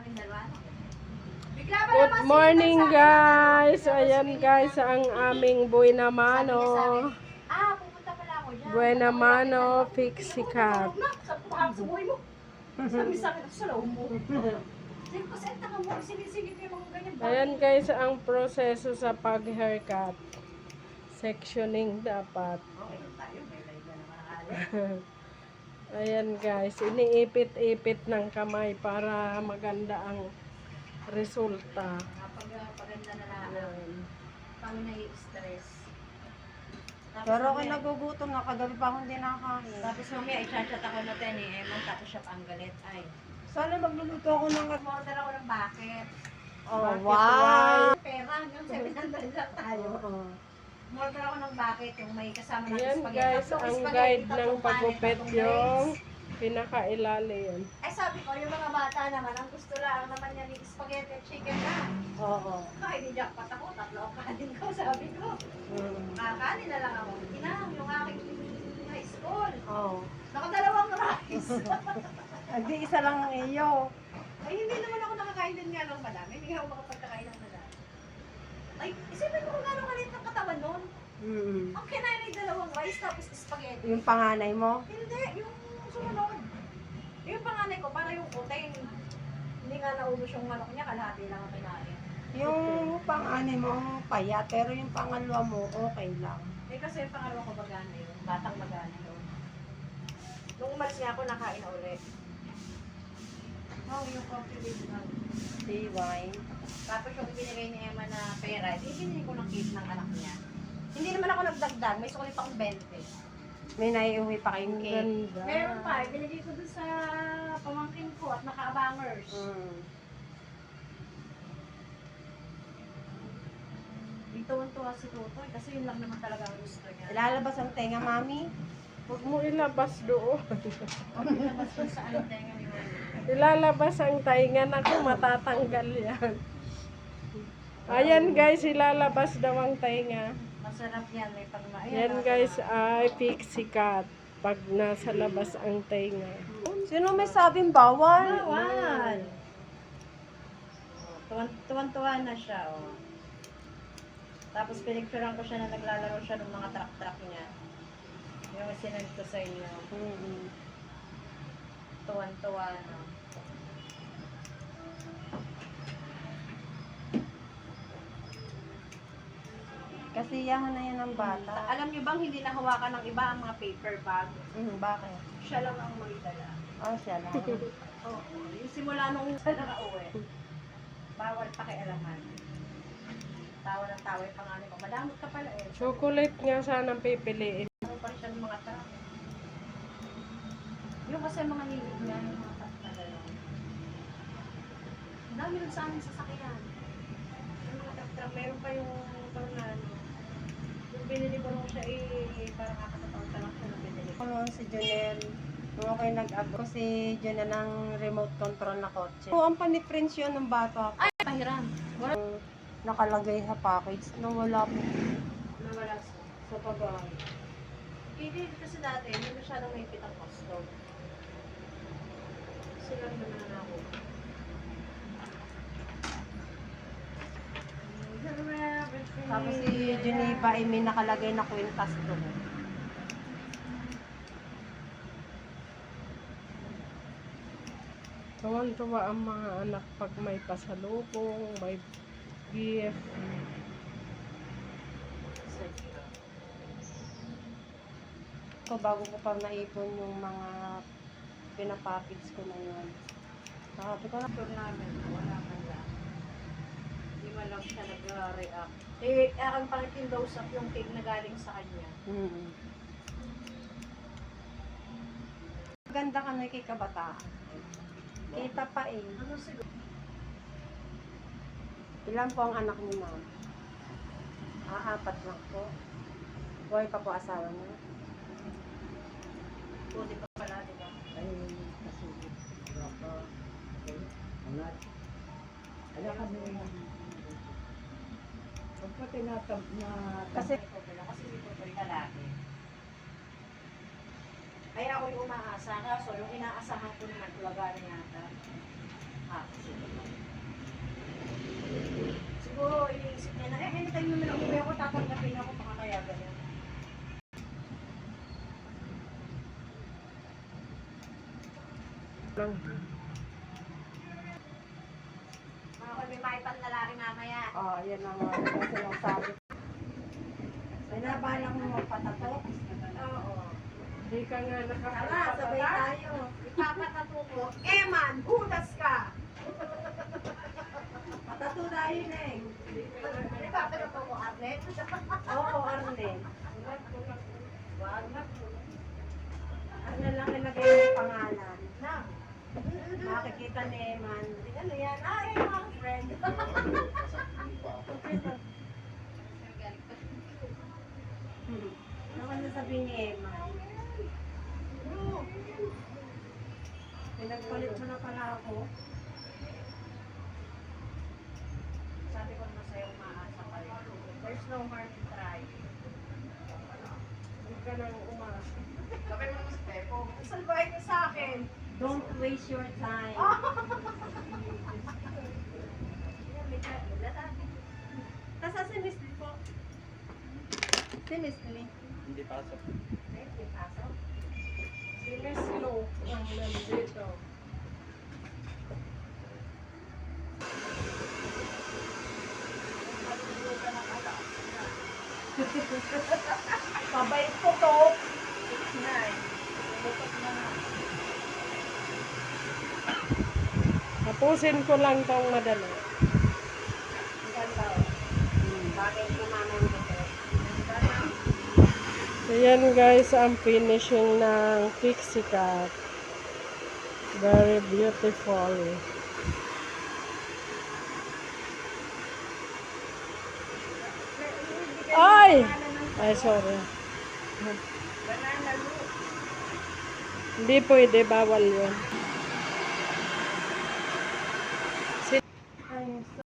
namin dalawa. Bigla ba Good naman morning sinita sa akin, guys. bigla ba Ayan sabihin guys niya, ang aming buhay na sabi niya sa akin, mano. pupunta pala ako dyan. Buhay na Ako mano, yakin, Fixicat. Sabi ko, sa buhay mo. Sabi sa akin, sa loob mo. Sabi ko, saan taka mo? Sinisingit yung mga ganyan. Ayan guys ang proseso sa pag-haircut. Sectioning dapat. Okay, tayo. May live na naman ang alin. Ayan guys, iniipit-ipit ng kamay para maganda ang resulta. Paganda na lang. Ayan. Pang nai-stress. Pero ako nagugutom na, kagabi pa akong hindi nakakain. Tapos mamaya, i-chat ako na ten eh, Eman, tapos siya pa ang galit. Ay, Sana magluluto ako ng... order ako ng bucket. Oh, Bakit wow! Pera, hanggang 700 lang tayo. Oo. Order ako ng bucket, yung may kasama ng Ayan spaghetti. guys, Tatlong ang spaghetti, guide ng tatlong kanin, pagupit tatlong yung drinks. pinakailalim. Ay sabi ko, yung mga bata naman, ang gusto lang naman niya ni spaghetti at chicken na. Oo. Ay, di jackpot ako, tatlo ang kanin ko, sabi ko. Kakanin na lang ako. Inang, yung aking high school. Oo. Nakadalawang rice. Hindi, isa lang ang iyo. Ay, hindi naman ako nakakain din nga lang madami. Hindi nga ako makapagkakain ng madami. Ay, isipin mo kung gano'ng kalit ng katawan nun. Ang kinain ay dalawang rice tapos spaghetti. Yung panganay mo? Hindi, yung sumunod. Yung panganay ko, para yung kuting. Hindi nga naubos yung manok niya, kalahati lang ang kinain. Yung panganay mo ang payat, pero yung pangalawa mo, okay lang. Eh kasi yung pangalawa ko bagana yun, batang bagana yun. Nung umalis niya ako, nakain na ulit. Oh, yung coffee with milk. Si wine. Tapos yung binigay ni Emma na pera, di binili ko ng cake ng anak niya. Hindi naman ako nagdagdag, may sukulit akong 20. May naiuwi pa kayong Ang cake. ganda. Meron pa, binigay ko dun sa pamangkin ko at naka-abangers. Tuwan-tuwa si Tutoy kasi yun lang naman talaga ang gusto niya. Ilalabas ang tenga, mami? Huwag mo ilabas doon. Labas ko sa ano tenga ni Mami. Ilalabas ang tainga na kung matatanggal yan. Ayan guys, ilalabas daw ang tainga. Masarap yan, may pagmailan. Yan guys ay Fixicat. Pag nasa labas ang tainga. Sino may sabing bawal? Bawal! Tuwan-tuwa na siya, oh. Tapos pinicturean ko siya na naglalaro siya ng mga truck-truck niya. Yung sinend ko sa inyo. Tuwan-tuwa na. Kasiyahan na yan ng bata. Alam niyo bang hindi nahawakan ng iba ang mga paper bag? Bakit? Siya lang ang may dala. Oh, siya lang. Oo. Yung simula nung siya nakauwi, bawal pakialaman. Tawa ng tawa yung pangalan ko. Madamot ka pala eh. Chocolate nga sanang pipiliin. Ano pa rin siya ng mga truck. Yung kasi mga nilig niya, yung mga truck na gano'n. Ang dami rin sa aming sasakyan. Yung mga truck-truck, meron pa yung parang ano. Yung binili ko nung siya parang kakataon lang siya na binili ko. Ano si Jonel? Nung ako'y nag-abo si Jonel ng remote control na kotse. Oo, ang paniprints yun ng bata. Ay, pahiram. Wala. Nakalagay sa package na wala po Nawala sa pagay. Hindi kasi dati, hindi masyadong mahigpit ang custom. Sila naman na ako. Tapos si Geneva ay may nakalagay na kwintas doon. Tuwan-tuwa ang mga anak pag may pasalubong, may gift. So, bago ko pa naipon yung mga pinapackage ko na yun. Sabi ko na, Tour namin, wala man lang. Hindi man lang siya nag-react. Eh, aking pangitin daw sa yung cake na galing sa kanya. Ganda ka na kay kabataan. Kita pa eh. Ano siguro? Ilan po ang anak niyo, ma'am? 4 lang po. Buhay pa po asawa niyo? Buti pa pala, di ba? Ay, kasi baka anak. Ano kami pagka tinatab na Kasi, Kasi dito ko yung lalaki. Ay ako yung umaasa. Kaso yung inaasahan ko naman, tulaga na yata. Kasi Lalaki na ako, baka kaya ganun. Lang. Mga kung may maipan lalaki mamaya. Oh, yan ang kasi yung sabi. Binabalak mo magpatato? Oo. Di ka nga Tara, sabay nakapagpapata. tayo. Ipapatato ko. Eman, hudas ka! Patato tayo na eh. Ipapatato ko, Arlet? Oo, Arlen. Wag na. Ano lang ilagay yung pangalan. Na. Makikita ni Eman. Ano yan? Ay, mga friend. Ano ka sabihin ni Eman? Pinagpalit mo na pala ako. Sabi ko na sa'yo, maasa pa rin. There's no harm in trying. Di ka nang umasa. Gawin mo sa Pepo. Salbahin niyo sa akin. Don't waste your time. Tasa si Miss Lee po. Si Miss Lee. Hindi pasok. Hindi pasok. Si Miss Lou ang nandito. Pabait ko to. 6'9". Lupot na nga. Tapusin ko lang tong madali. Ang ganda oh. Bagay ko naman dito. Ayan guys, ang finishing ng pixie cut. Very beautiful. Ay! Ay, sorry. Banana look. Hindi pwede, bawal yun.